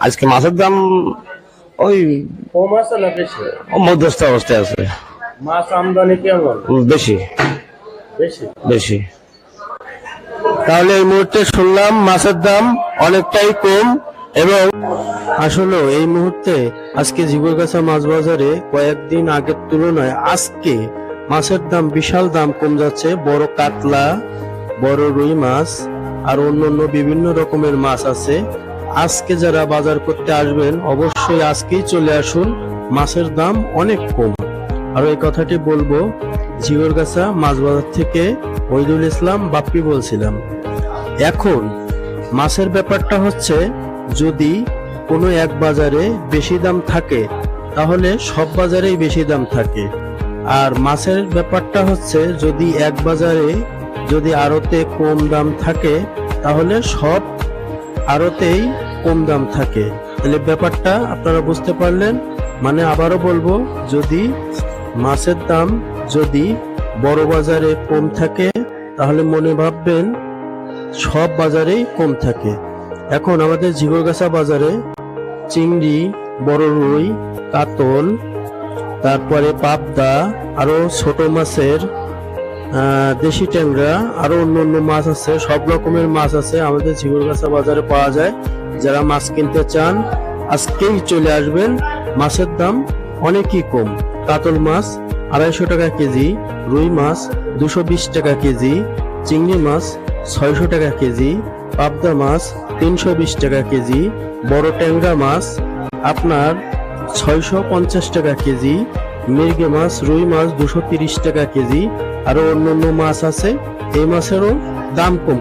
আজকে মাছের দাম ওই কম আছে না বেশি? মধ্যস্থ অবস্থায় আছে। মাছ আমদানি কেমন? বেশি বেশি বেশি। তাহলে এই মুহূর্তে শুনলাম মাছের দাম অনেকটাই কম, এবং আসলে এই মুহূর্তে আজকে জীবনগাছা মাছ বাজারে কয়েকদিন আগের তুলনায় আজকে মাছের দাম বিশাল দাম কম যাচ্ছে। বড় কাতলা, বড় রুই মাছ আর অন্যান্য বিভিন্ন রকমের মাছ আছে। আজকে যারা বাজার করতে আসবেন অবশ্যই আজকেই চলে আসুন, মাছের দাম অনেক কম। আর এই কথাটি বলবো, জীবনগাছা মাছ বাজার থেকে ওহিদুল ইসলাম বাপ্পি বলছিলাম। এখন মাছের ব্যাপারটা হচ্ছে, যদি কোনো এক বাজারে বেশি দাম থাকে তাহলে সব বাজারেই বেশি দাম থাকে। আর মাছের ব্যাপারটা হচ্ছে, যদি এক বাজারে যদি আড়তে কম দাম থাকে তাহলে সব আড়তেই কম দাম থাকে। তাহলে ব্যাপারটা আপনারা বুঝতে পারলেন। মানে আবারও বলবো, যদি মাছের দাম যদি বড় বাজারে কম থাকে তাহলে মনে ভাববেন সব বাজারেই কম থাকে। এখন আমাদের জীবনগাছা বাজারে চিংড়ি, বড় রুই, কাতল, তারপরে পাবদা, আরো ছোট মাছের দেশি ট্যাংরা, আরো অন্য মাছ আছে। সব রকমের মাছ আছে আমাদের জীবনগাছা বাজারে পাওয়া যায়। যারা মাছ কিনতে চান আজকেই চলে আসবেন, মাছের দাম অনেকই কম। কাতল মাছ 250 টাকা কেজি, রুই মাছ 220 টাকা কেজি, চিংড়ি মাছ 600 টাকা কেজি, পাবদা মাছ 320 টাকা কেজি, বড় ট্যাংরা মাছ আপনার 650 টাকা কেজি, মির্গে মাছ, রুই মাছ 230 টাকা কেজি, আরো অন্যান্য মাছ আছে। এই মাছেরও দাম কম।